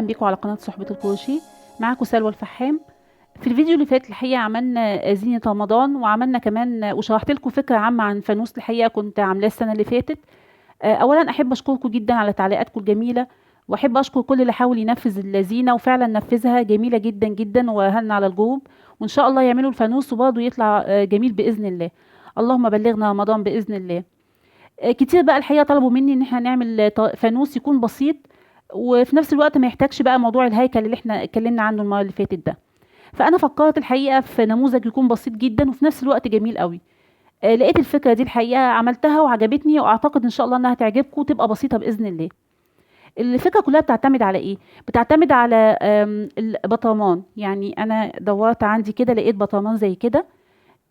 اهلا بيكم على قناه صحبه الكروشيه. معاكم سلوى الفحام. في الفيديو اللي فات الحقيقه عملنا زينه رمضان، وعملنا كمان وشرحت لكم فكره عامه عن فانوس الحقيقه كنت عاملاه السنه اللي فاتت. اولا احب اشكركم جدا على تعليقاتكم الجميله، واحب اشكر كل اللي حاول ينفذ الزينه وفعلا نفذها جميله جدا جدا، وهلنا على الجروب وان شاء الله يعملوا الفانوس وبرضه يطلع جميل باذن الله. اللهم بلغنا رمضان باذن الله. كتير بقى الحقيقه طلبوا مني ان احنا نعمل فانوس يكون بسيط، وفي نفس الوقت ما يحتاجش بقى موضوع الهيكل اللي احنا اتكلمنا عنه المره اللي فاتت ده. فانا فكرت الحقيقه في نموذج يكون بسيط جدا وفي نفس الوقت جميل قوي. لقيت الفكره دي الحقيقه عملتها وعجبتني، واعتقد ان شاء الله انها تعجبكم وتبقى بسيطه باذن الله. الفكره كلها بتعتمد على ايه؟ بتعتمد على البطرمان. يعني انا دورت عندي كده لقيت بطرمان زي كده،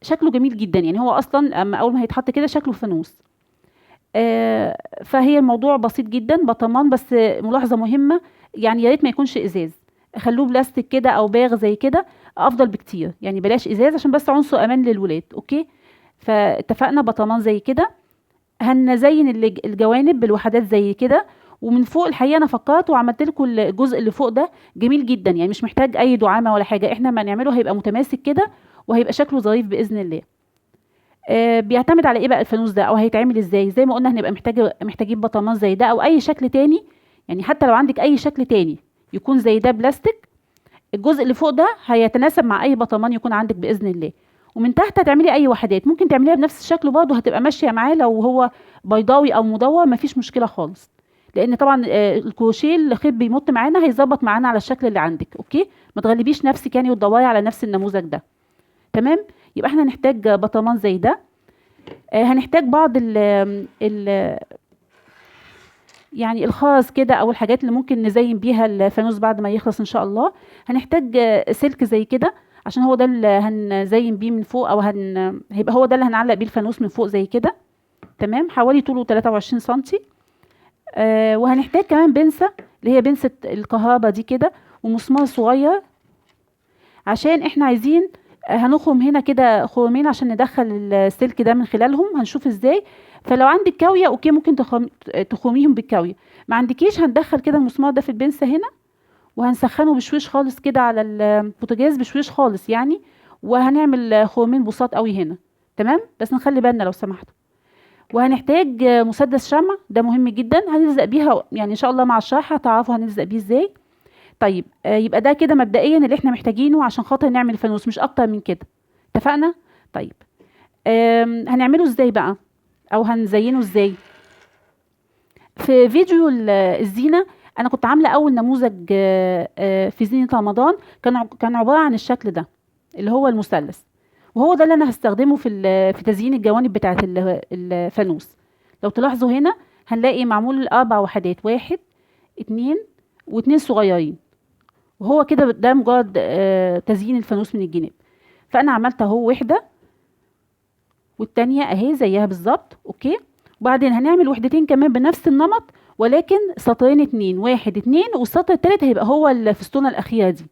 شكله جميل جدا. يعني هو اصلا اما اول ما هيتحط كده شكله فانوس. فهي الموضوع بسيط جدا، بطرمان بس. ملاحظه مهمه، يعني يا ريت ما يكونش ازاز، خلوه بلاستيك كده او باغ زي كده افضل بكتير. يعني بلاش ازاز عشان بس عنصر امان للولاد. اوكي، فاتفقنا بطرمان زي كده. هنزين الجوانب بالوحدات زي كده، ومن فوق الحقيقه انا فكرت وعملت لكم الجزء اللي فوق ده جميل جدا، يعني مش محتاج اي دعامه ولا حاجه. احنا ما نعمله هيبقى متماسك كده وهيبقى شكله ظريف باذن الله. بيعتمد على ايه بقى الفانوس ده، او هيتعمل ازاي؟ زي ما قلنا هنبقى محتاجين بطرمان زي ده او اي شكل تاني. يعني حتى لو عندك اي شكل تاني يكون زي ده بلاستيك، الجزء اللي فوق ده هيتناسب مع اي بطرمان يكون عندك باذن الله. ومن تحت هتعملي اي وحدات ممكن تعمليها بنفس الشكل برضه، هتبقى ماشيه معاه. لو هو بيضاوي او مدور مفيش مشكله خالص، لان طبعا الكروشيه الخيط بيمط معانا هيظبط معانا على الشكل اللي عندك. اوكي، ما تغلبيش نفسك يعني وتدوري على نفس النموذج ده. تمام، يبقى احنا هنحتاج بطرمان زي ده. هنحتاج بعض ال يعني الخرز كده او الحاجات اللي ممكن نزين بيها الفانوس بعد ما يخلص ان شاء الله. هنحتاج سلك زي كده عشان هو ده اللي هنزين بيه من فوق، او هيبقى هو ده اللي هنعلق بيه الفانوس من فوق زي كده. تمام، حوالي طوله 23 سنتي. وهنحتاج كمان بنسة، اللي هي بنسة الكهرباء دي كده، ومسمار صغير عشان احنا عايزين هنخرم هنا كده خرمين عشان ندخل السلك ده من خلالهم. هنشوف ازاي. فلو عندك كاويه اوكي ممكن تخرميهم بالكاويه. ما عندكيش هندخل كده المسمار ده في البنسه هنا، وهنسخنه بشويش خالص كده على البوتاجاز، بشويش خالص يعني. وهنعمل خرمين بساط قوي هنا. تمام، بس نخلي بالنا لو سمحتوا. وهنحتاج مسدس شمع، ده مهم جدا هنلزق بيها، يعني ان شاء الله مع الشرح هتعرفوا هنلزق بيه ازاي. طيب يبقى ده كده مبدئيا اللي احنا محتاجينه عشان خاطر نعمل فانوس، مش اكتر من كده. اتفقنا؟ طيب هنعمله ازاي بقى، او هنزينه ازاي؟ في فيديو الزينة انا كنت عاملة اول نموذج في زينة رمضان، كان عبارة عن الشكل ده اللي هو المثلث، وهو ده اللي انا هستخدمه في تزيين الجوانب بتاعة الفانوس. لو تلاحظوا هنا هنلاقي معمول 4 وحدات، 1 2 و2 صغيرين، وهو كده ده مجرد تزيين الفانوس من الجناب. فانا عملت اهو واحده، والتانية اهي زيها بالظبط. اوكي، وبعدين هنعمل وحدتين كمان بنفس النمط، ولكن سطرين 2 1 2، والسطر التالت هيبقى هو الفستونة الاخيرة دي.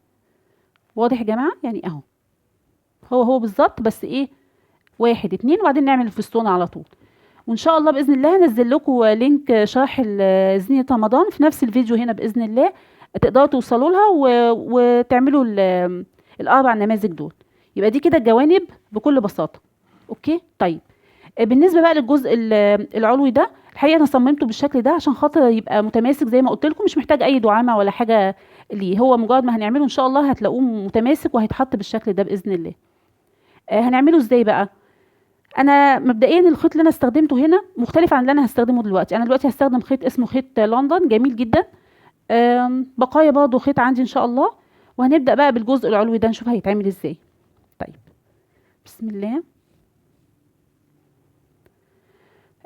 واضح يا جماعة؟ يعني اهو هو بالظبط، بس ايه 1 2، وبعدين نعمل الفستونة على طول. وان شاء الله باذن الله هنزل لكم لينك شرح زينة رمضان في نفس الفيديو هنا باذن الله، تقدروا توصلوا لها وتعملوا ال4 نماذج دول. يبقى دي كده الجوانب بكل بساطه. اوكي، طيب بالنسبه بقى للجزء العلوي ده، الحقيقه انا صممته بالشكل ده عشان خاطر يبقى متماسك زي ما قلت لكم، مش محتاج اي دعامه ولا حاجه ليه. هو مجرد ما هنعمله ان شاء الله هتلاقوه متماسك وهيتحط بالشكل ده باذن الله. هنعمله ازاي بقى؟ انا مبدئيا الخيط اللي انا استخدمته هنا مختلف عن اللي انا هستخدمه دلوقتي. انا دلوقتي هستخدم خيط اسمه خيط لندن، جميل جدا. بقايا برضه خيط عندي ان شاء الله. وهنبدأ بقى بالجزء العلوي ده نشوف هيتعمل ازاي. طيب بسم الله.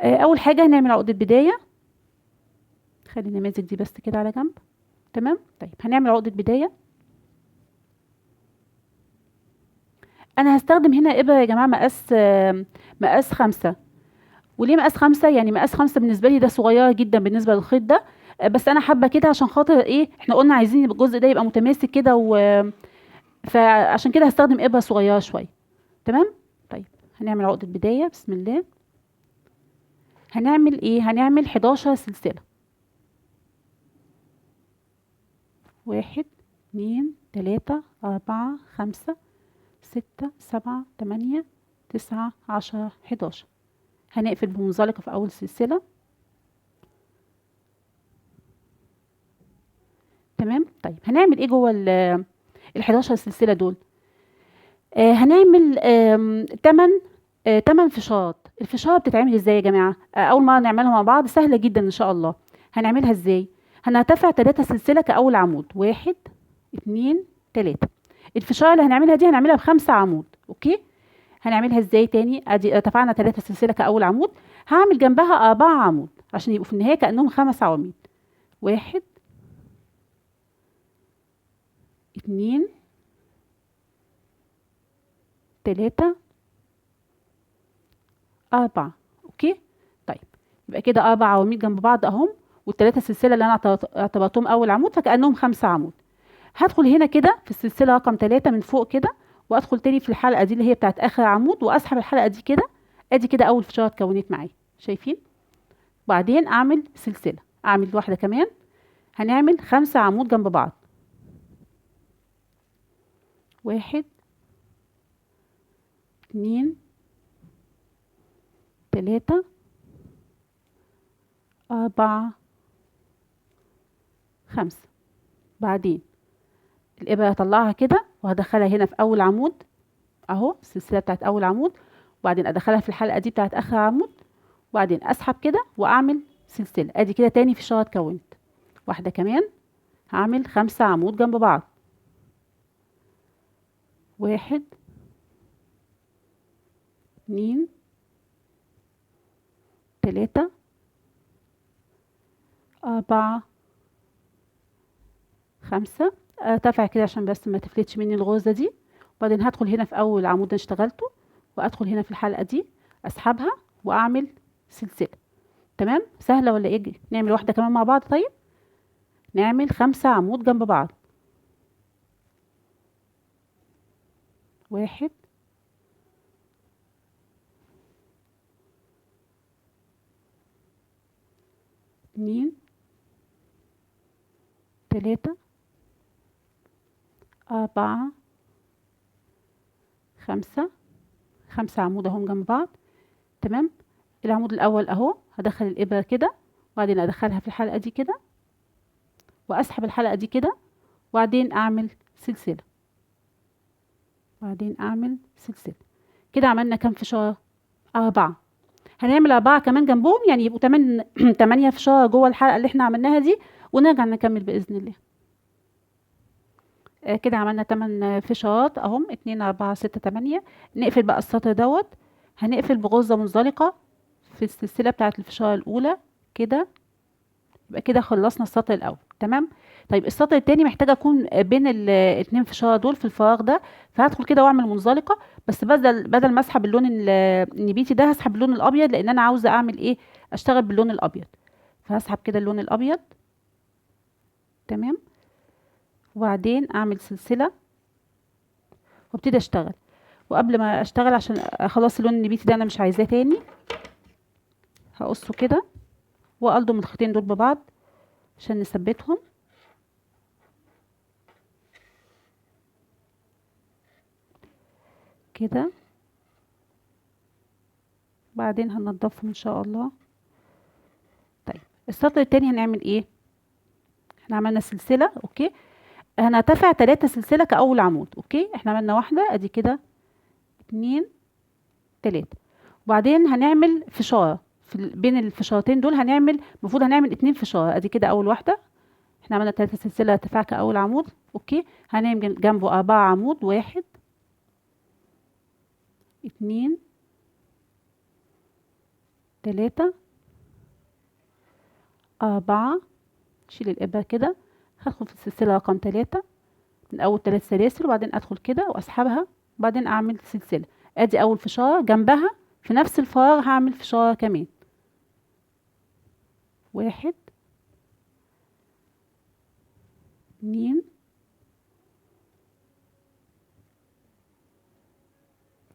اول حاجة هنعمل عقدة بداية. خلي النماذج دي بس كده على جنب. تمام، طيب هنعمل عقدة بداية. انا هستخدم هنا ابرة يا جماعة مقاس 5. وليه مقاس 5؟ يعني مقاس 5 بالنسبة لي ده صغيرة جدا بالنسبة للخيط ده، بس انا حابة كده عشان خاطر ايه، احنا قلنا عايزين الجزء ده يبقى متماسك كده، فعشان كده هستخدم ابرة صغيرة شوية. تمام، طيب هنعمل عقدة بداية بسم الله. هنعمل ايه؟ هنعمل 11 سلسلة. 1 2 3 4 5 6 7 8 9 10 11. هنقفل بمنزلقة في اول سلسلة. تمام. طيب هنعمل ايه جوه ال 11 سلسلة دول؟ هنعمل 8 فيشات. الفيشاره بتتعمل ازاي يا جماعه؟ اول ما نعملها مع بعض سهله جدا ان شاء الله. هنعملها ازاي؟ هنرتفع 3 سلسله كاول عمود، 1 2 3. الفيشاره اللي هنعملها دي هنعملها بخمسة عمود. اوكي. هنعملها ازاي تاني؟ ادي ارتفعنا 3 سلسله كاول عمود، هعمل جنبها 4 عمود عشان يبقوا في النهايه كانهم 5 عواميد. 1 2 3 4. اوكي. طيب يبقى كده 4 عواميد جنب بعض اهم، والثلاثه سلسله اللي انا اعتبرتهم اول عمود فكانهم 5 عمود. هدخل هنا كده في السلسله رقم 3 من فوق كده، وادخل تاني في الحلقه دي اللي هي بتاعت اخر عمود، واسحب الحلقه دي كده. ادي كده اول فشاره اتكونت معايا، شايفين؟ وبعدين اعمل سلسله، اعمل واحده كمان. هنعمل 5 عمود جنب بعض. 1 2 3 4 5. بعدين الابره هطلعها كده وهدخلها هنا في اول عمود اهو، السلسله بتاعت اول عمود، وبعدين ادخلها في الحلقه دي بتاعت اخر عمود، وبعدين اسحب كده واعمل سلسله. ادي كده تاني فشاره اتكونت. واحده كمان، هعمل 5 عمود جنب بعض. 1 2 3 4 5. ارتفع كده عشان بس ما تفلتش مني الغرزه دي. وبعدين هدخل هنا في اول عمود انا اشتغلته، وادخل هنا في الحلقه دي اسحبها واعمل سلسله. تمام. سهله ولا ايه؟ نعمل واحده كمان مع بعض. طيب نعمل 5 عمود جنب بعض. 1 2 3 4 5. 5 عمود اهم جنب بعض. تمام. العمود الاول اهو، هدخل الابره كده، وبعدين ادخلها في الحلقه دي كده، واسحب الحلقه دي كده، وبعدين اعمل سلسله، وبعدين اعمل سلسله. كده عملنا كام فشار؟ 4. هنعمل 4 كمان جنبهم، يعني يبقوا 8 فشار جوه الحلقه اللي احنا عملناها دي، ونرجع نكمل باذن الله. كده عملنا 8 فشارات اهم، 2 4 6 8. نقفل بقى السطر دوت. هنقفل بغرزه منزلقه في السلسله بتاعه الفشاره الاولى كده. يبقى كده خلصنا السطر الاول. تمام. طيب السطر التاني محتاجه اكون بين الاتنين فشاره دول في الفراغ ده، فهدخل كده واعمل منزلقه، بس بدل ما اسحب اللون النبيتي ده هسحب اللون الابيض، لان انا عاوزه اعمل ايه؟ اشتغل باللون الابيض. فهسحب كده اللون الابيض. تمام. وبعدين اعمل سلسله وابتدي اشتغل. وقبل ما اشتغل عشان اخلص اللون النبيتي ده انا مش عايزاه تاني، هقصه كده واقلضم الخيطين دول ببعض عشان نثبتهم كده. بعدين هنضفهم ان شاء الله. طيب السطر التاني هنعمل ايه؟ احنا عملنا سلسله. اوكي. هنرتفع 3 سلسله كاول عمود. اوكي. احنا عملنا واحده ادي كده، 2 3. وبعدين هنعمل فشاره بين الفشارتين دول، المفروض هنعمل 2 فشاره. ادي كده اول واحده. احنا عملنا 3 سلسله ارتفاع كاول عمود. اوكي. هنعمل جنبه 4 عمود. 1 2 3 4. شيل الابره كده. هدخل في السلسله رقم 3 من اول 3 سلاسل، وبعدين ادخل كده واسحبها، وبعدين اعمل سلسله. ادي اول فشاره، جنبها في نفس الفراغ هعمل فشاره كمان. 1 2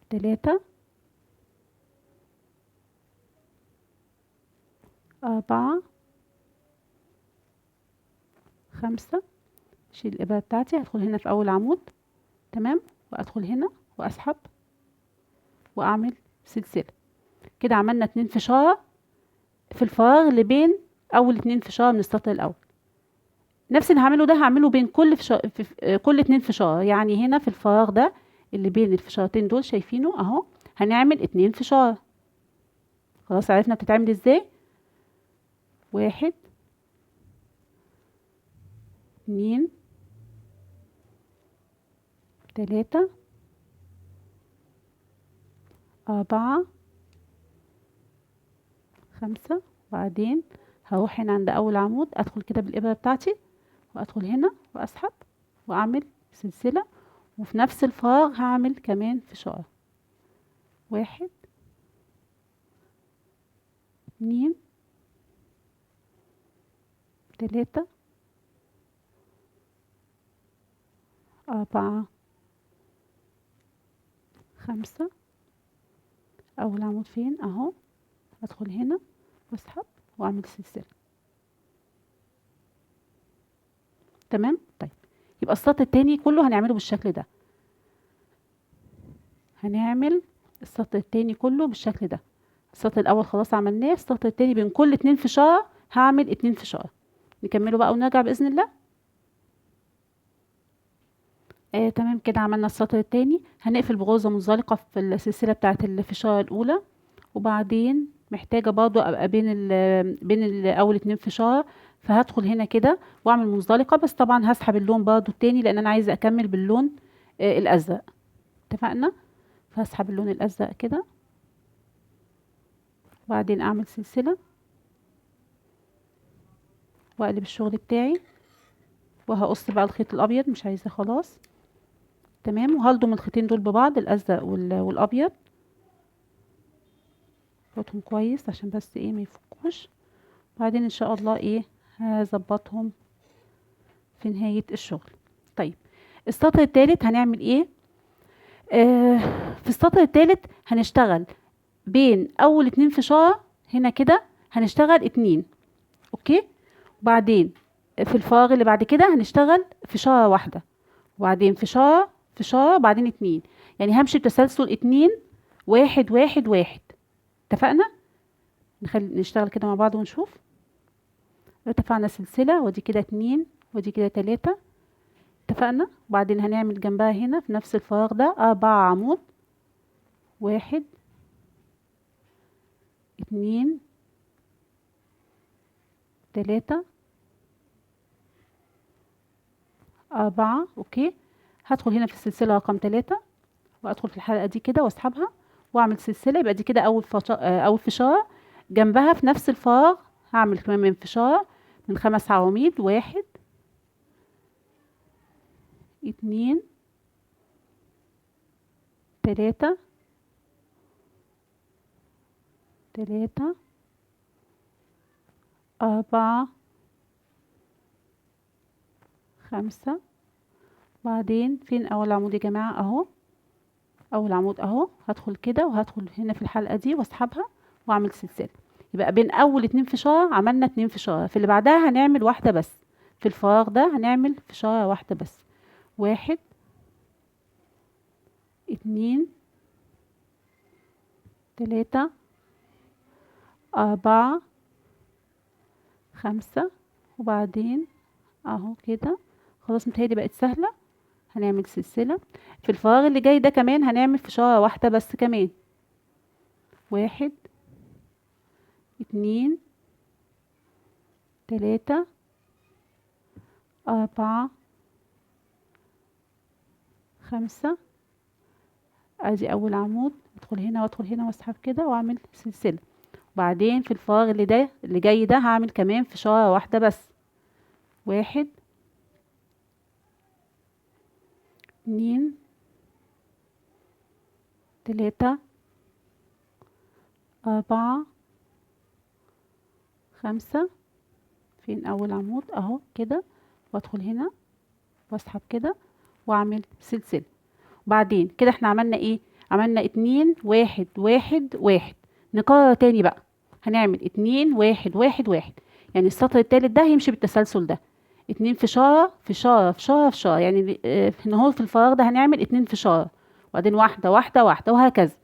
3 4 5. اشيل الابره بتاعتي، هدخل هنا في اول عمود، تمام، وادخل هنا واسحب واعمل سلسله. كده عملنا 2 فشار في الفراغ اللي بين اول 2 فشار من السطر الاول. نفس اللي هعمله ده هعمله بين كل فشار في كل 2 فشار، يعني هنا في الفراغ ده اللي بين الفشارتين دول شايفينه اهو، هنعمل 2 فشار. خلاص عرفنا بتتعمل ازاي. 1 2 3 4 5. وبعدين هروح هنا عند اول عمود، ادخل كده بالابره بتاعتي وادخل هنا واسحب واعمل سلسله، وفي نفس الفراغ هعمل كمان فشار. 1 2 3 4 5. اول عمود فين اهو، ادخل هنا واسحب واعمل سلسله. تمام. طيب يبقى السطر التاني كله هنعمله بالشكل ده، هنعمل السطر التاني كله بالشكل ده. السطر الاول خلاص عملناه، السطر التاني بين كل 2 فشار هعمل 2 فشار. نكمله بقى ونرجع باذن الله. تمام كده عملنا السطر التاني. هنقفل بغرزه منزلقه في السلسله بتاعه الفشار الاولى، وبعدين محتاجه برضو ابقى بين اول 2 فشار، فهدخل هنا كده واعمل منزلقه، بس طبعا هسحب اللون برضو التاني لان انا عايزه اكمل باللون الازرق. اتفقنا. فهسحب اللون الازرق كده، وبعدين اعمل سلسله واقلب الشغل بتاعي، وهقص بقى الخيط الابيض مش عايزاه خلاص. تمام. وهلضم الخيطين دول ببعض، الازرق والابيض، اخلطهم كويس عشان بس ايه ما يفكوش. بعدين ان شاء الله ايه هظبطهم في نهاية الشغل. طيب السطر الثالث هنعمل ايه؟ في السطر الثالث هنشتغل بين اول 2 فشار هنا كده، هنشتغل 2. اوكي. وبعدين في الفراغ اللي بعد كده هنشتغل فشارة واحدة، وبعدين فشارة بعدين 2. يعني همشي بتسلسل 2 1 1 1. اتفقنا. نشتغل كده مع بعض ونشوف. ارتفعنا سلسلة، ودي كده 2 ودي كده 3. اتفقنا. وبعدين هنعمل جنبها هنا في نفس الفراغ ده 4 عمود، 1 2 3 4. اوكي. هدخل هنا في السلسلة رقم 3 وادخل في الحلقة دي كده واسحبها واعمل سلسلة، يبقى دي كده اول فشارة. جنبها في نفس الفراغ هعمل كمان من فشارة من 5 عواميد، 1 2 3 4 5. بعدين فين اول عمود يا جماعة اهو، اول عمود اهو، هدخل كده وهدخل هنا في الحلقة دي واسحبها واعمل سلسلة. يبقى بين اول 2 فشار عملنا 2 فشار، في اللي بعدها هنعمل واحدة بس، في الفراغ ده هنعمل فشارة واحدة بس. 1 2 3 4 5. وبعدين اهو كده خلاص متهيألي بقت سهلة. هنعمل سلسلة في الفراغ اللي جاي ده كمان، هنعمل فشارة واحدة بس كمان. 1 2 3 4 5. ادي اول عمود، ادخل هنا وادخل هنا واسحب كده واعمل سلسلة. وبعدين في الفراغ اللي جاي ده هعمل كمان فشارة واحدة بس. 1 2 3 4 5. فين اول عمود اهو كده، وادخل هنا واسحب كده واعمل سلسلة. وبعدين كده احنا عملنا ايه؟ عملنا 2 1 1 1. نكرر تاني بقى، هنعمل 2 1 1 1. يعني السطر التالت ده هيمشي بالتسلسل ده، اتنين فشارة فشارة فشارة فشارة، يعني هنا هو في الفراغ ده هنعمل اتنين فشارة، وبعدين واحدة واحدة واحدة وهكذا.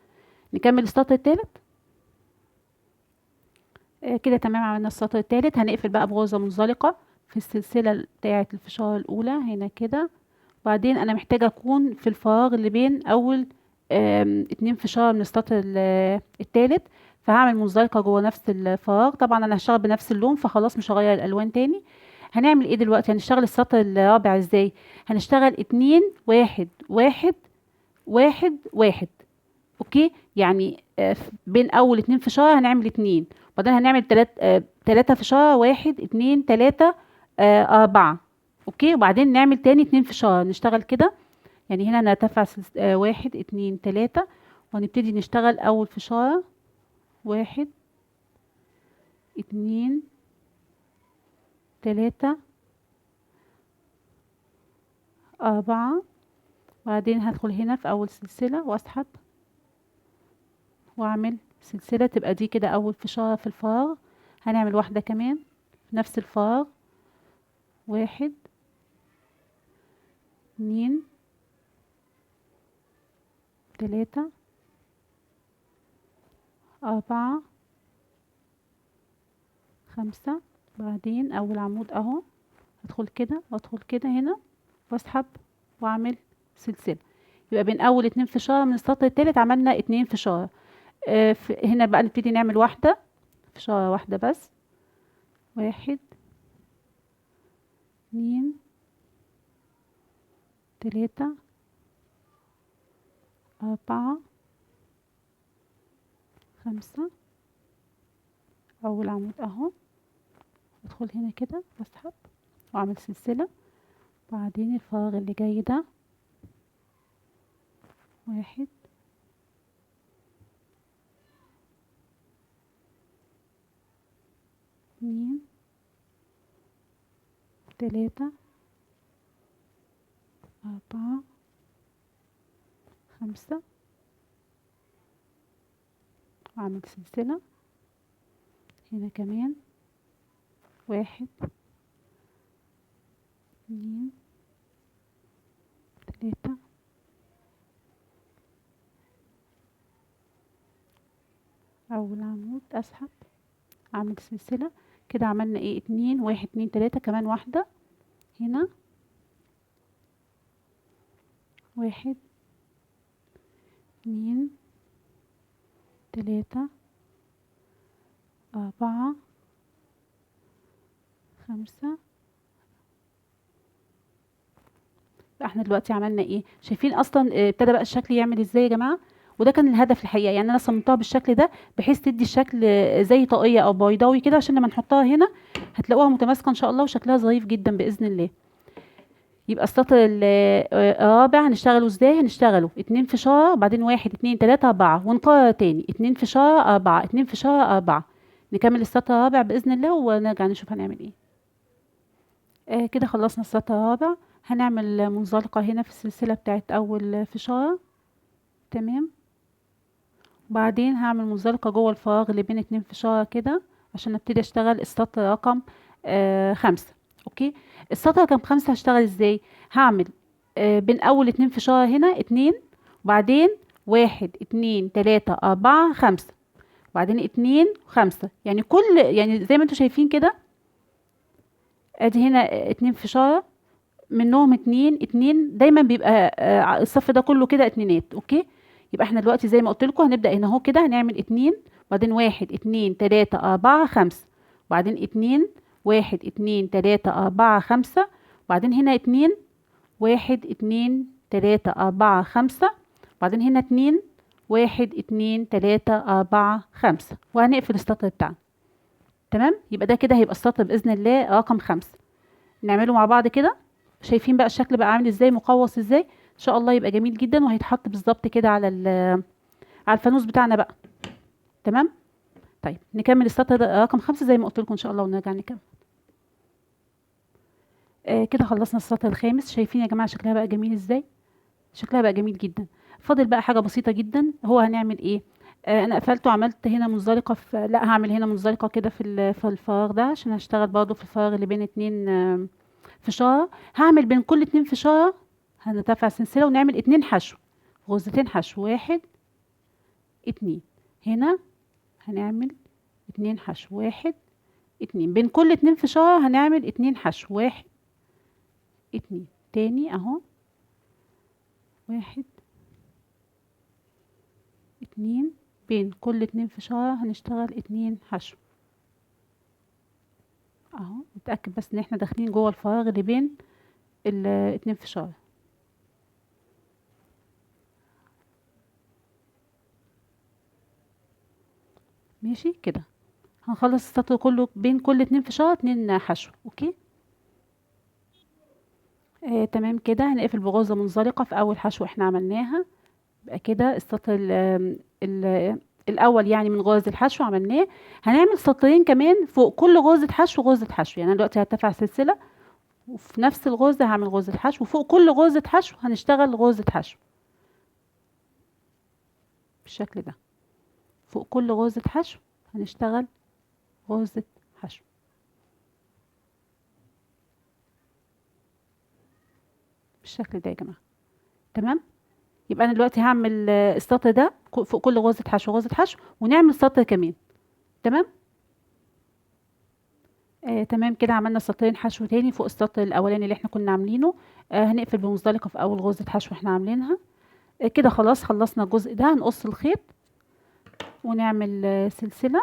نكمل السطر التالت. كده تمام، عملنا السطر التالت. هنقفل بقى بغرزة منزلقة في السلسلة بتاعة الفشارة الأولى هنا كده. وبعدين أنا محتاجة أكون في الفراغ اللي بين أول اتنين فشارة من السطر التالت، فهعمل منزلقة جوه نفس الفراغ. طبعا أنا هشتغل بنفس اللون، فخلاص مش هغير الألوان تاني. هنعمل ايه دلوقتي؟ هنشتغل السطر الرابع ازاي؟ هنشتغل اتنين واحد واحد واحد واحد. اوكي، يعني بين اول اتنين فشارة هنعمل اتنين، وبعدين هنعمل تلاتة فشارة، واحد اتنين تلاتة اربعة. اوكي، وبعدين نعمل تاني اتنين فشارة، نشتغل كده. يعني هنا نرتفع واحد اتنين تلاتة، وهنبتدي نشتغل اول فشارة، واحد اتنين تلاتة اربعة. وبعدين هدخل هنا في اول سلسلة واسحب واعمل سلسلة، تبقى دي كده اول فشارة في الفراغ. هنعمل واحدة كمان في نفس الفراغ، واحد اتنين تلاتة اربعة خمسة. بعدين اول عمود اهو، ادخل كده وادخل كده هنا واسحب واعمل سلسلة. يبقى بين اول اتنين فشارة من السطر التالت عملنا اتنين فشارة. هنا بقى نبتدي نعمل واحدة فشارة واحدة بس، واحد اتنين تلاتة اربعة خمسة. اول عمود اهو، ادخل هنا كده واسحب واعمل سلسلة. بعدين الفراغ اللي جاي ده، واحد اتنين تلاتة اربعة خمسة، واعمل سلسلة هنا كمان، واحد اتنين تلاتة اول عمود اسحب اعمل سلسلة. كده عملنا ايه؟ اتنين، واحد اتنين تلاتة، كمان واحدة هنا، واحد اتنين تلاتة اربعة خمسة. احنا دلوقتي عملنا ايه؟ شايفين اصلا ابتدى بقى الشكل يعمل ازاي يا جماعة؟ وده كان الهدف الحقيقة، يعني انا صممتها بالشكل ده بحيث تدي الشكل زي طاقية او بيضاوي كده، عشان لما نحطها هنا هتلاقوها متماسكة ان شاء الله، وشكلها ظريف جدا بإذن الله. يبقى السطر الرابع هنشتغله ازاي؟ هنشتغله اتنين فشارة، وبعدين واحد اتنين تلاتة اربعة، ونكرر تاني اتنين فشارة اربعة، اتنين فشارة اربعة. نكمل السطر الرابع بإذن الله ونرجع نشوف هنعمل ايه. كده خلصنا السطر الرابع. هنعمل منزلقة هنا في السلسلة بتاعت أول فشارة، تمام. وبعدين هعمل منزلقة جوه الفراغ اللي بين اتنين فشارة كده، عشان ابتدي اشتغل السطر رقم خمسة. اوكي، السطر رقم خمسة هشتغل ازاي؟ هعمل بين اول اتنين فشارة هنا اتنين، وبعدين واحد اتنين تلاتة اربعة خمسة، وبعدين اتنين خمسة. يعني يعني زي ما انتوا شايفين كده، ادي هنا اتنين فشارة، منهم اتنين اتنين، دايما بيبقى الصف ده كله كده اتنينات. اوكي، يبقى احنا دلوقتي زي ما قلت لكم هنبدأ هنا اهو كده، هنعمل اتنين، وبعدين واحد اتنين تلاتة اربعة خمسة، وبعدين اتنين، واحد اتنين تلاتة اربعة خمسة، وبعدين هنا اتنين، واحد اتنين تلاتة اربعة خمسة، وبعدين هنا اتنين، واحد اتنين تلاتة اربعة خمسة، وهنقفل السطر بتاعنا. تمام، يبقى ده كده هيبقى السطر بإذن الله رقم خمسة. نعمله مع بعض كده. شايفين بقى الشكل بقى عامل ازاي، مقوس ازاي؟ ان شاء الله يبقى جميل جدا، وهيتحط بالظبط كده على على الفانوس بتاعنا بقى. تمام. طيب نكمل السطر رقم خمسة زي ما قلت لكم ان شاء الله، ونرجع نكمل. كده خلصنا السطر الخامس. شايفين يا جماعه شكلها بقى جميل ازاي؟ شكلها بقى جميل جدا. فاضل بقى حاجه بسيطه جدا، هو هنعمل ايه؟ انا قفلت وعملت هنا منزلقه لا، هعمل هنا منزلقه كده في الفراغ ده، عشان هشتغل برضو في الفراغ اللي بين اتنين فشاره، هعمل بين كل 2 فشاره هنرفع سلسله ونعمل 2 حشو، غرزتين حشو، 1 2. هنا هنعمل 2 حشو، 1 2. بين كل 2 فشاره هنعمل 2 حشو، 1 2. تاني اهو، 1 2. بين كل 2 فشاره هنشتغل 2 حشو اهو. نتاكد بس ان احنا داخلين جوه الفراغ اللي بين الاتنين فشار. ماشي كده، هنخلص السطر كله بين كل 2 فشار 2 حشو. اوكي تمام كده. هنقفل بغرزة منزلقة في اول حشو احنا عملناها. يبقى كده السطر ال الاول يعني من غرز الحشو عملناه. هنعمل سطرين كمان فوق كل غرزة حشو غرزة حشو. يعني انا دلوقتي هرتفع سلسلة وفي نفس الغرزة هعمل غرزة حشو، وفوق كل غرزة حشو هنشتغل غرزة حشو بالشكل ده. فوق كل غرزة حشو هنشتغل غرزة حشو بالشكل ده يا جماعة. تمام. يبقى انا دلوقتي هعمل السطر ده فوق كل غرزة حشو غرزة حشو، ونعمل سطر كمان. تمام. تمام كده، عملنا سطرين حشو تاني فوق السطر الاولاني اللي احنا كنا عاملينه. هنقفل بمنزلقة في اول غرزة حشو احنا عاملينها. كده خلاص خلصنا الجزء ده. هنقص الخيط ونعمل سلسلة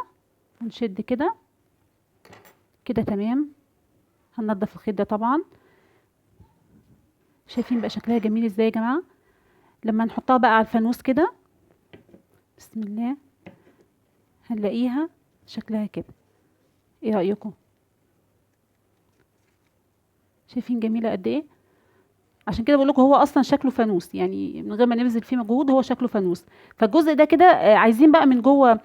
ونشد كده كده. تمام. هننضف الخيط ده طبعا. شايفين بقى شكلها جميل ازاي يا جماعة؟ لما نحطها بقى على الفانوس كده بسم الله هنلاقيها شكلها كده. ايه رأيكم؟ شايفين جميلة قد ايه؟ عشان كده بقول لكم هو اصلا شكله فانوس، يعني من غير ما نبذل فيه مجهود هو شكله فانوس. فالجزء ده كده عايزين بقى من جوه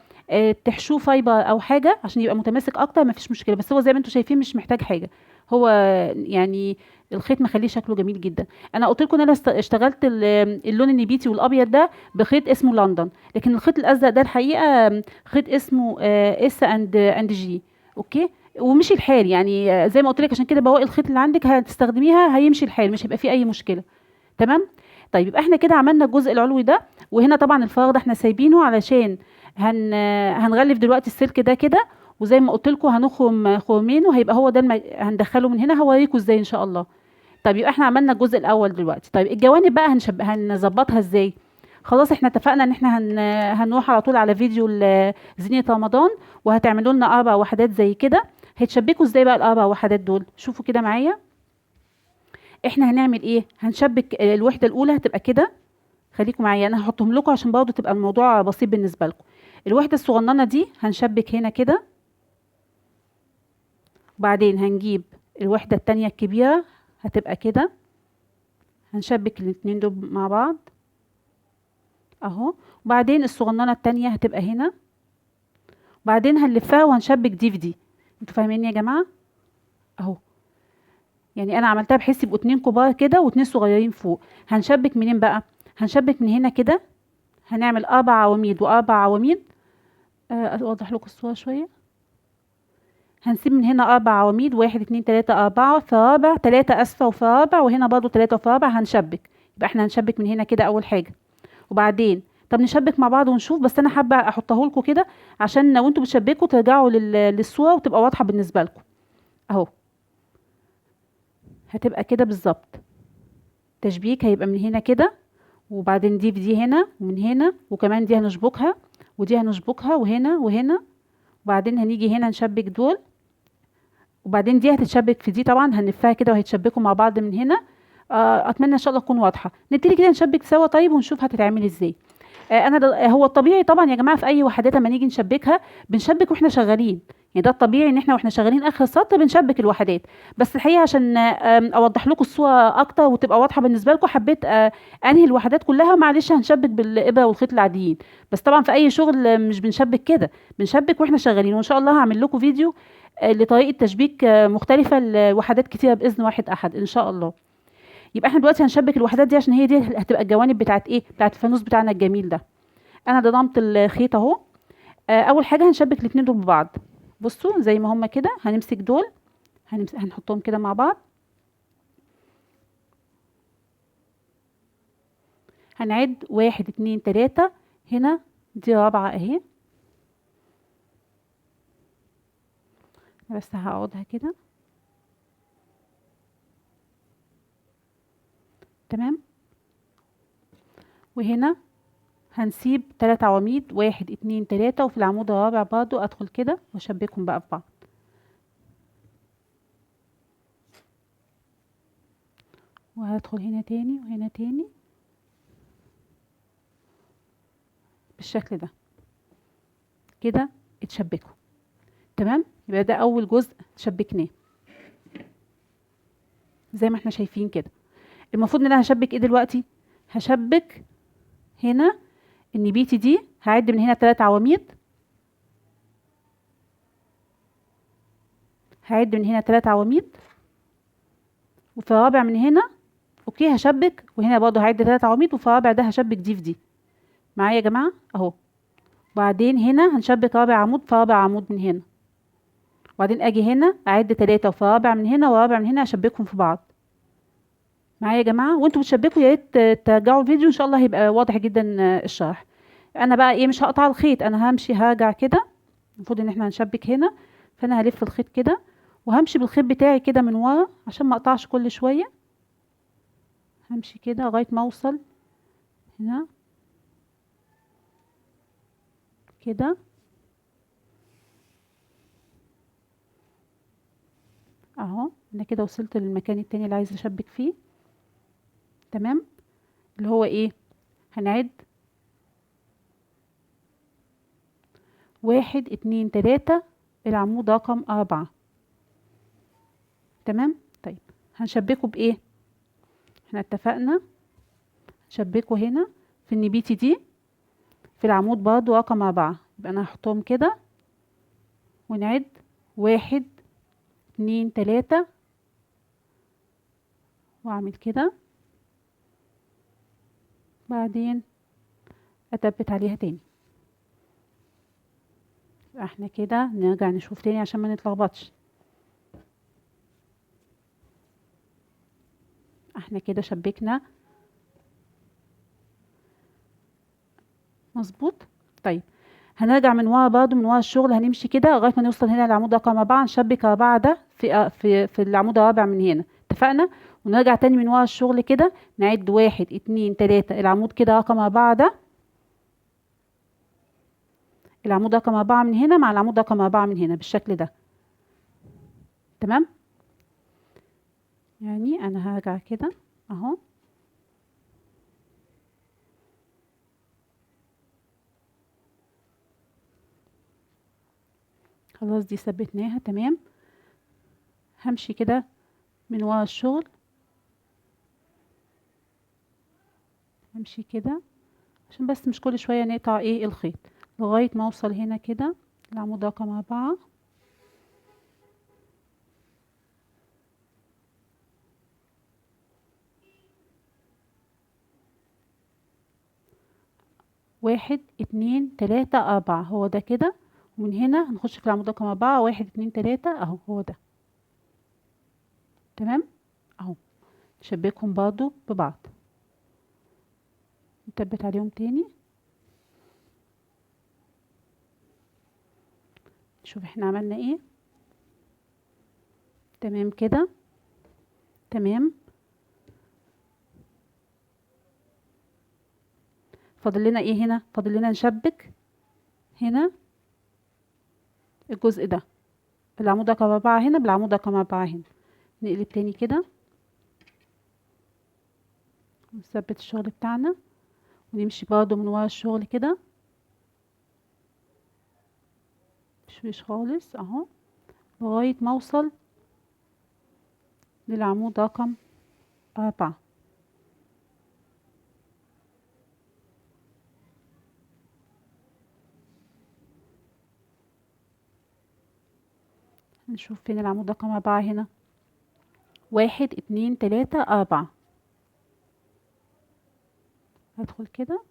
تحشوه فايبر او حاجه عشان يبقى متماسك اكتر. مفيش مشكله، بس هو زي ما انتم شايفين مش محتاج حاجه. هو يعني الخيط مخليه شكله جميل جدا. انا قلت لكم ان انا اشتغلت اللون النبيتي والابيض ده بخيط اسمه لندن، لكن الخيط الازرق ده الحقيقه خيط اسمه اس اند جي. اوكي. ومشي الحال يعني زي ما قلت لك، عشان كده بواقي الخيط اللي عندك هتستخدميها هيمشي الحال، مش هيبقى فيه اي مشكله. تمام. طيب يبقى احنا كده عملنا الجزء العلوي ده. وهنا طبعا الفراغ ده احنا سايبينه علشان هنغلف دلوقتي السلك ده كده. وزي ما قلت لكم هنخرم خرمين وهيبقى هو ده هندخله من هنا. هوريكم ازاي ان شاء الله. طيب يبقى احنا عملنا الجزء الاول دلوقتي. طيب الجوانب بقى هنظبطها ازاي؟ خلاص احنا اتفقنا ان احنا هنروح على طول على فيديو زينة رمضان، وهتعملوا لنا 4 وحدات زي كده. هيتشبكوا ازاي بقى ال4 وحدات دول؟ شوفوا كده معايا. احنا هنعمل ايه؟ هنشبك الوحده الاولى هتبقى كده. خليكم معايا، انا هحطهم لكم عشان برضه تبقى الموضوع بسيط بالنسبه لكم. الوحده الصغننه دي هنشبك هنا كده. وبعدين هنجيب الوحده التانية الكبيره هتبقى كده. هنشبك الاتنين دول مع بعض اهو. وبعدين الصغننه التانية هتبقى هنا. وبعدين هنلفها وهنشبك دي في دي. انتوا فاهمين يا جماعه؟ اهو. يعني انا عملتها بحيث يبقوا 2 كبار كده و2 صغيرين فوق. هنشبك منين بقى؟ هنشبك من هنا كده. هنعمل 4 عواميد و4 عواميد. اوضح لكم الصورة شوية. هنسيب من هنا 4 عواميد، 1 2 3 4 في رابع 3 اسفة وفي رابع، وهنا برضو 3 وفي رابع هنشبك. يبقى احنا هنشبك من هنا كده اول حاجة. وبعدين طب نشبك مع بعض ونشوف، بس انا حابة احطه لكم كده عشان لو انتوا بتشبكوا ترجعوا للصورة وتبقى واضحة بالنسبة لكم. اهو هتبقى كده بالظبط. تشبيك هيبقى من هنا كده، وبعدين دي في دي هنا ومن هنا، وكمان دي هنشبكها ودي هنشبكها وهنا وهنا. وبعدين هنيجي هنا نشبك دول، وبعدين دي هتتشبك في دي طبعا هنلفها كده وهيتشبكوا مع بعض من هنا. اتمنى ان شاء الله تكون واضحه. نبتدي كده نشبك سوا طيب ونشوف هتتعمل ازاي. هو الطبيعي طبعا يا جماعه في اي وحدات لما نيجي نشبكها بنشبك واحنا شغالين. يعني ده الطبيعي ان احنا واحنا شغالين اخر سطر بنشبك الوحدات. بس الحقيقه عشان اوضح لكم الصوره اكتر وتبقى واضحه بالنسبه لكم حبيت انهي الوحدات كلها. معلش هنشبك بالابره والخيط العاديين. بس طبعا في اي شغل مش بنشبك كده، بنشبك واحنا شغالين. وان شاء الله هعمل لكم فيديو لطريقه تشبيك مختلفه لوحدات كتيره باذن واحد احد ان شاء الله. يبقى احنا دلوقتي هنشبك الوحدات دي عشان هي دي هتبقى الجوانب بتاعت ايه، بتاعت الفانوس بتاعنا الجميل ده. انا ضممت الخيط اهو. اول حاجه هنشبك الاتنين دول ببعض. بصوا زي ما هما كده هنمسك دول هنحطهم كده مع بعض هنعد 1 2 3. هنا دي رابعة اهي، بس هقعدها كده تمام. وهنا هنسيب 3 عواميد، 1 2 3، وفي العمود الرابع برضو ادخل كده واشبكهم بقى في بعض. وهدخل هنا تاني وهنا تاني بالشكل ده كده اتشبكوا تمام. يبقى ده اول جزء شبكناه زي ما احنا شايفين كده. المفروض ان انا هشبك ايه دلوقتي؟ هشبك هنا النبيتي دي، هعد من هنا 3 عواميد، هعد من هنا 3 عواميد، وفي الرابع من هنا اوكي هشبك، وهنا برضه هعد 3 عواميد، وفي الرابع ده هشبك دي في دي معايا يا جماعه اهو. وبعدين هنا هنشبك رابع عمود في رابع عمود من هنا، وبعدين اجي هنا اعد 3، وفي رابع من هنا ورابع من هنا اشبكهم في بعض معايا يا جماعه. وانتوا بتشبكوا يا ريت ترجعوا الفيديو ان شاء الله هيبقى واضح جدا الشرح. انا بقى ايه، مش هقطع الخيط، انا همشي هرجع كده. المفروض ان احنا هنشبك هنا، فانا هلف الخيط كده وهمشي بالخيط بتاعي كده من ورا عشان ما اقطعش كل شويه. همشي كده لغايه ما اوصل هنا كده اهو. انا كده وصلت للمكان التاني اللي عايزه اشبك فيه تمام. اللي هو ايه، هنعد 1 2 3 العمود رقم 4 تمام. طيب هنشبكه بايه؟ احنا اتفقنا نشبكه هنا في النبيتي دي في العمود برضو رقم 4. يبقى انا هحطهم كده ونعد 1 2 3 واعمل كده، بعدين اثبت عليها تاني. يبقى احنا كده نرجع نشوف تاني عشان ما نتلخبطش. احنا كده شبكنا مظبوط. طيب هنرجع من ورا برضو، من ورا الشغل هنمشي كده لغايه ما نوصل هنا للعمود رقم 4. نشبك 4 ده في العمود الرابع من هنا، اتفقنا. ونرجع تاني من ورا الشغل كده نعد 1 2 3 العمود كده رقم 4 ده، العمود رقم 4 من هنا مع العمود رقم 4 من هنا بالشكل ده تمام. يعني انا هرجع كده اهو. خلاص دي ثبتناها تمام. همشي كده من ورا الشغل، همشي كده عشان بس مش كل شوية نقطع ايه الخيط، لغاية ما اوصل هنا كده العمود رقم 4. واحد اتنين تلاتة اربعة هو ده كده. ومن هنا هنخش في العمود رقم 4، 1 2 3 اهو هو ده تمام اهو. نشبكهم برضو ببعض، نثبت عليهم تاني. نشوف احنا عملنا ايه تمام كده تمام. فاضل لنا ايه هنا؟ فاضل لنا نشبك هنا الجزء ده بالعمود رقم 4 هنا بالعمود رقم 4 هنا. نقلب تاني كده ونثبت الشغل بتاعنا ونمشي برضو من ورا الشغل كده مش خالص اهو لغاية ما اوصل للعمود رقم 4. نشوف فين العمود رقم 4 هنا. 1 2 3 4 هدخل كده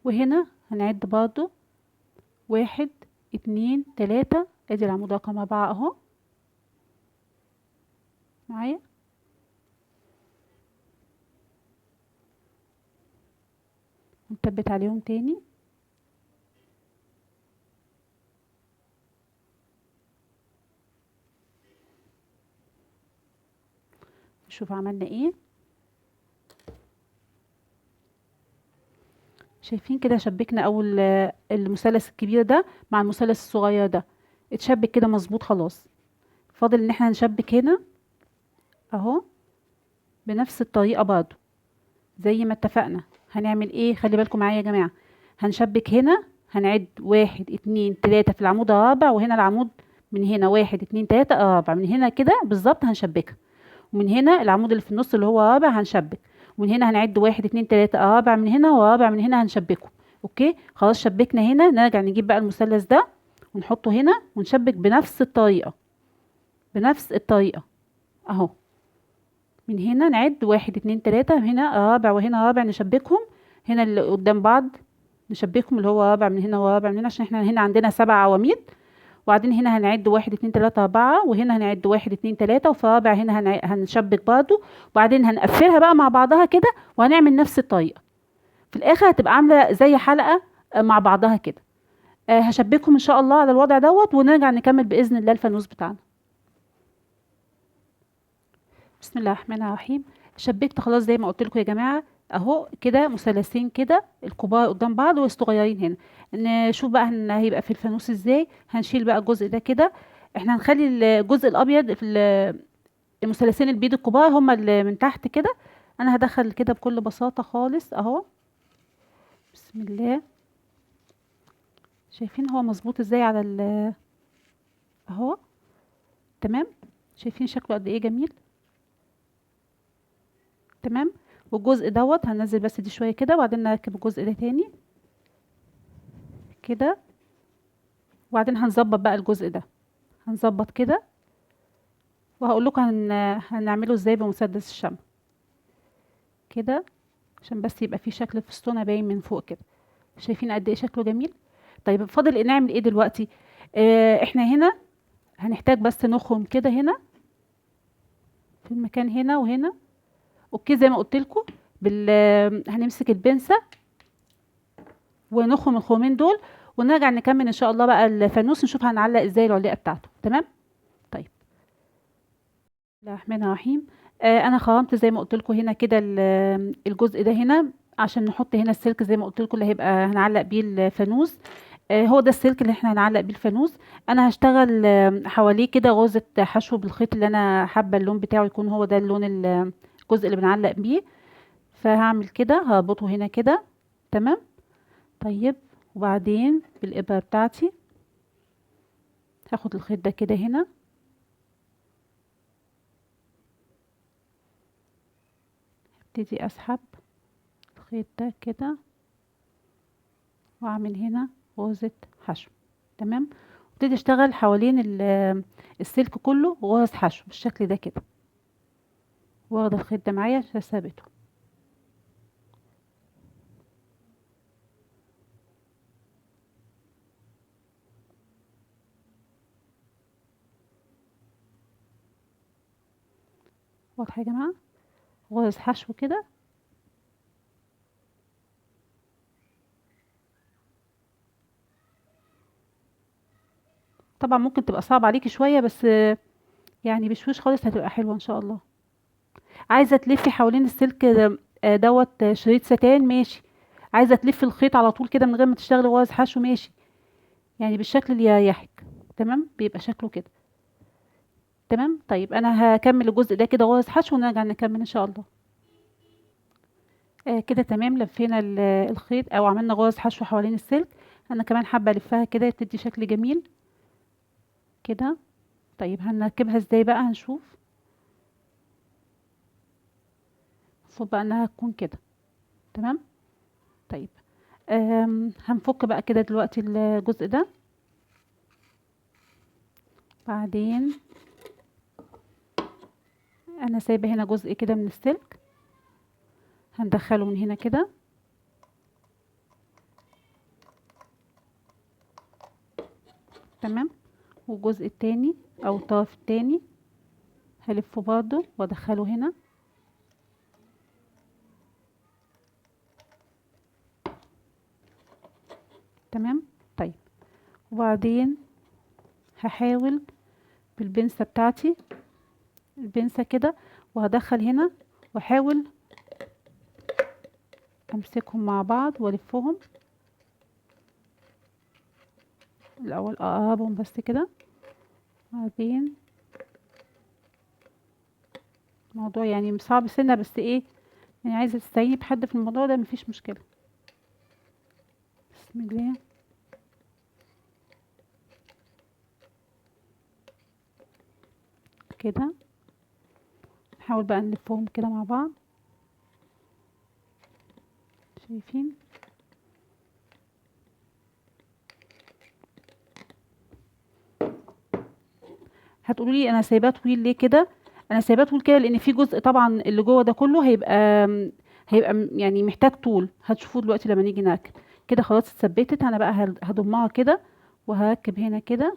وهنا هنعد برضو 1 2 3. ادي العمود رقم 4 اهو معايا. ونثبت عليهم تاني. نشوف عملنا ايه. شايفين كده شبكنا اول المثلث الكبير ده مع المثلث الصغير ده، اتشبك كده مظبوط خلاص. فاضل ان احنا نشبك هنا اهو بنفس الطريقة برضو زي ما اتفقنا. هنعمل ايه؟ خلي بالكم معايا يا جماعة. هنشبك هنا، هنعد 1 2 3 في العمود الرابع، وهنا العمود من هنا 1 2 3 4 من هنا كده بالظبط هنشبكها. ومن هنا العمود اللي في النص اللي هو رابع هنشبك. ومن هنا هنعد 1 2 3 رابع من هنا ورابع من هنا هنشبكه. اوكي خلاص شبكنا هنا. نرجع نجيب بقى المثلث ده ونحطه هنا ونشبك بنفس الطريقة. بنفس الطريقة اهو. من هنا نعد 1 2 3 هنا رابع وهنا رابع نشبكهم. هنا اللي قدام بعض نشبكهم اللي هو رابع من هنا ورابع من هنا، عشان احنا هنا عندنا 7 عواميد. وبعدين هنا هنعد 1 2 3 4، وهنا هنعد 1 2 3، وفي رابع هنا هنشبك برضو. وبعدين هنقفلها بقى مع بعضها كده وهنعمل نفس الطريقة. في الآخر هتبقى عاملة زي حلقة مع بعضها كده. هشبكهم إن شاء الله على الوضع دوت، ونرجع نكمل بإذن الله الفانوس بتاعنا. بسم الله الرحمن الرحيم. شبكت خلاص زي ما قلت لكم يا جماعه اهو كده مثلثين كده، الكبار قدام بعض والصغيرين هنا. نشوف بقى هيبقى في الفانوس ازاي. هنشيل بقى الجزء ده كده. احنا هنخلي الجزء الابيض في المثلثين البيض الكبار هما اللي من تحت كده. انا هدخل كده بكل بساطه خالص اهو. بسم الله. شايفين هو مظبوط ازاي على اهو. تمام. شايفين شكله قد ايه جميل. تمام. والجزء دوت هننزل بس دي شويه كده، وبعدين نركب الجزء ده تاني كده. وبعدين هنظبط بقى الجزء ده. هنظبط كده وهقول لكم هنعمله ازاي بمسدس الشمع كده، عشان بس يبقى فيه شكل فستونة باين من فوق كده. شايفين قد ايه شكله جميل. طيب فاضل ايه؟ نعمل ايه دلوقتي؟ احنا هنا هنحتاج بس نخرم كده هنا في المكان هنا وهنا. اوكي زي ما قلت لكم هنمسك البنسة ونخرم الخرمين دول، ونرجع نكمل ان شاء الله بقى الفانوس، نشوف هنعلق ازاي العلقة بتاعته. تمام. طيب بسم الله الرحمن الرحيم. انا خرمت زي ما قلت لكم هنا كده الجزء ده هنا، عشان نحط هنا السلك زي ما قلت لكم اللي هيبقى هنعلق بيه الفانوس. هو ده السلك اللي احنا هنعلق بيه الفانوس. انا هشتغل حواليه كده غرزة حشو بالخيط اللي انا حابة اللون بتاعه يكون هو ده اللون الجزء اللي بنعلق بيه. فهعمل كده هربطه هنا كده. تمام. طيب وبعدين بالابرة بتاعتي هاخد الخيط ده كده هنا، ابتدي اسحب الخيط ده كده واعمل هنا غرزة حشو. تمام. وابتدي اشتغل حوالين السلك كله غرز حشو بالشكل ده كده، واخده الخيط ده معايا عشان اثبته. واضحه يا جماعه؟ غرز حشو كده. طبعا ممكن تبقى صعب عليكي شويه، بس يعني بشويش خالص هتبقى حلوه ان شاء الله. عايزه تلفي حوالين السلك دوت شريط ستان ماشي. عايزه تلفي الخيط على طول كده من غير ما تشتغلي غرز حشو ماشي، يعني بالشكل اللي يريحك. تمام. بيبقى شكله كده. تمام. طيب انا هكمل الجزء ده كده غرز حشو ونرجع نكمل ان شاء الله. كده تمام. لفينا الخيط او عملنا غرز حشو حوالين السلك. انا كمان حابه الفها كده تدي شكل جميل كده. طيب هنركبها ازاي بقى؟ هنشوف. المفروض بقى انها تكون كده. تمام. طيب هنفك بقى كده دلوقتي الجزء ده. بعدين انا سايبه هنا جزء كده من السلك، هندخله من هنا كده. تمام. والجزء التاني او الطرف التاني هلفه برضو وادخله هنا. تمام. طيب وبعدين هحاول بالبنسة بتاعتي، البنسة كده، وهدخل هنا واحاول امسكهم مع بعض والفهم. الاول اقربهم بس كده، بعدين الموضوع يعني صعب سنة، بس ايه يعني عايزة تستعيني بحد في الموضوع ده مفيش مشكلة. بسم الله. كده نحاول بقى نلفهم كده مع بعض، شايفين؟ هتقولوا لي انا سايباه طويل ليه كده؟ انا سايباه طويل كده لان في جزء طبعا اللي جوه ده كله هيبقى يعني محتاج طول، هتشوفوه دلوقتي لما نيجي نركب. كده خلاص اتثبتت. انا بقى هضمها كده وهركب هنا كده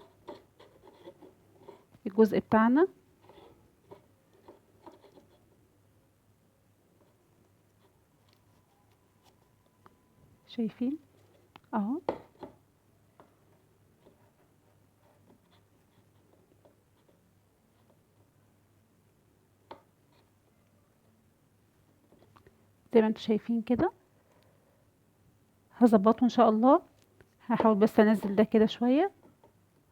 الجزء بتاعنا. شايفين اهو. زي ما انتم شايفين كده هظبطه ان شاء الله. هحاول بس انزل ده كده شوية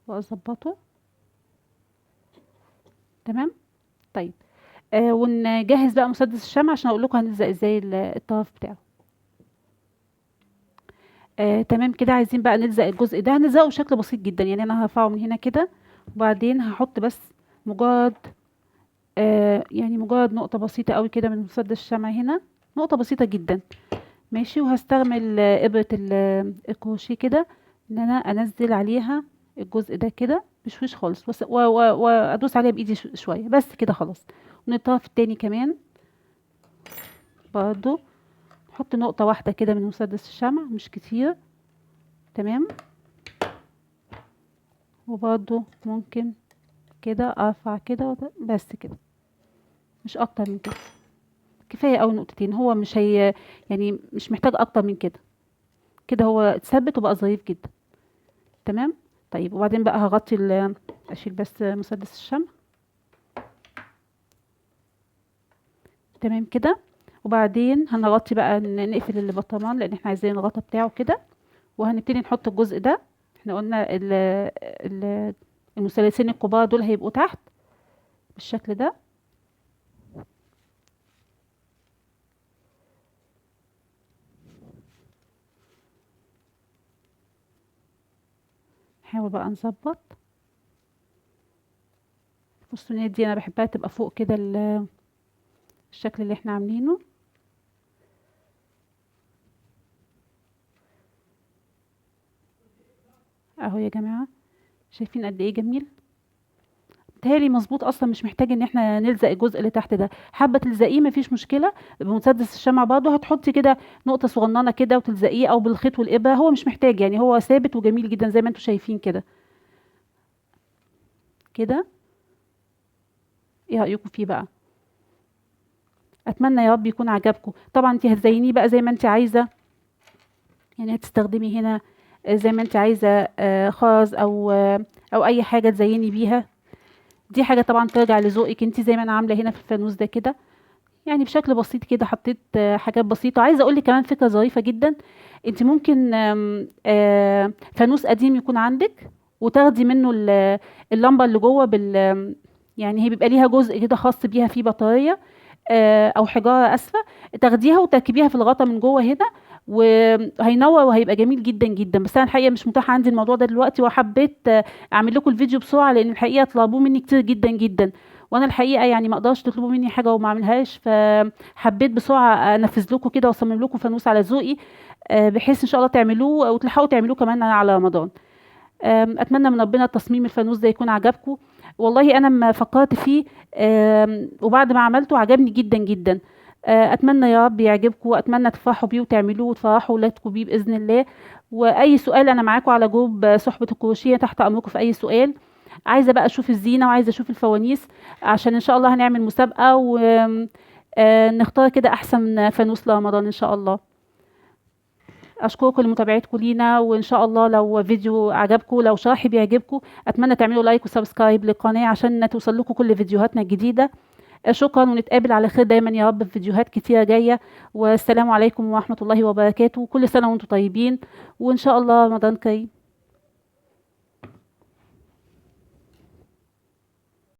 واظبطه. تمام. طيب ونجهز بقى مسدس الشمع عشان اقول لكم هنلزق ازاي الطرف بتاعه. تمام كده. عايزين بقى نلزق الجزء ده، هنلزقه بشكل بسيط جدا. يعني انا هرفعه من هنا كده وبعدين هحط بس مجرد يعني مجرد نقطة بسيطة قوي كده من مسدس الشمع هنا، نقطة بسيطة جدا. ماشي. وهستعمل ابرة الكروشيه كده ان انا انزل عليها الجزء ده كده بشويش خالص، بس وادوس عليها بايدي شوية بس كده خلاص. ومن الطرف التاني كمان برضو نحط نقطة واحدة كده من مسدس الشمع، مش كتير. تمام. وبرضو ممكن كده ارفع كده بس كده، مش اكتر من كده. كفايه اوي نقطتين، هو مش هي يعني مش محتاج اكتر من كده. كده هو اتثبت وبقى ظريف جدا. تمام. طيب وبعدين بقى هغطي اشيل بس مسدس الشمع. تمام كده. وبعدين هنغطي بقى نقفل البطرمان لان احنا عايزين الغطا بتاعه كده. وهنبتدي نحط الجزء ده. احنا قلنا ال المثلثين الكبار دول هيبقوا تحت بالشكل ده. نحاول بقى نظبط. الفستونات دي انا بحبها تبقى فوق كده الشكل اللي احنا عاملينه. اهو يا جماعة، شايفين قد ايه جميل؟ متهيألي مظبوط اصلا، مش محتاج ان احنا نلزق الجزء اللي تحت ده. حابه تلزقيه مفيش مشكله بمسدس الشمع برضه، هتحطي كده نقطه صغننه كده وتلزقيه او بالخيط والابره. هو مش محتاج يعني، هو ثابت وجميل جدا زي ما انتم شايفين كده. كده ايه رايكم فيه بقى؟ اتمنى يا رب يكون عجبكم. طبعا انت هتزينيه بقى زي ما انت عايزه، يعني هتستخدمي هنا زي ما انت عايزه خرز او اي حاجه تزيني بيها. دي حاجه طبعا ترجع لذوقك انت، زي ما انا عامله هنا في الفانوس ده كده. يعني بشكل بسيط كده حطيت حاجات بسيطة. عايزة اقول لك كمان فكرة ظريفة جدا. انت ممكن فانوس قديم يكون عندك وتاخدي منه اللمبة اللي جوه يعني هي بيبقى ليها جزء كده خاص بيها فيه بطارية او حجارة اسفة، تاخديها وتركبيها في الغطا من جوه هنا وهينور وهيبقى جميل جدا جدا. بس انا الحقيقة مش متاح عندي الموضوع ده دلوقتي، وحبيت اعمل لكم الفيديو بسرعة لان الحقيقة طلبوه مني كتير جدا جدا، وانا الحقيقه يعني ما اقدرش تطلبوا مني حاجه وما اعملهاش، فحبيت بسرعه انفذ لكم كده واصمم لكم فانوس على ذوقي بحيث ان شاء الله تعملوه وتلحقوا تعملوه كمان على رمضان. اتمنى من ربنا تصميم الفانوس ده يكون عجبكم. والله انا ما فكرت فيه وبعد ما عملته عجبني جدا جدا. اتمنى يا رب يعجبكم، واتمنى تفرحوا بيه وتعملوه وتفرحوا ولادكم بيه باذن الله. واي سؤال انا معاكم على جروب صحبة الكروشيه، تحت امركم في اي سؤال. عايزه بقى اشوف الزينه وعايزه اشوف الفوانيس، عشان ان شاء الله هنعمل مسابقه ونختار كده احسن فانوس لرمضان ان شاء الله. اشكركم لمتابعتكم لينا، وان شاء الله لو فيديو عجبكم، لو شرحي بيعجبكم، اتمنى تعملوا لايك وسبسكرايب للقناه عشان توصل لكم كل فيديوهاتنا الجديده. شكرا، ونتقابل على خير دايما يا رب في فيديوهات كتيره جايه. والسلام عليكم ورحمه الله وبركاته، كل سنه وانتم طيبين، وان شاء الله رمضان كريم.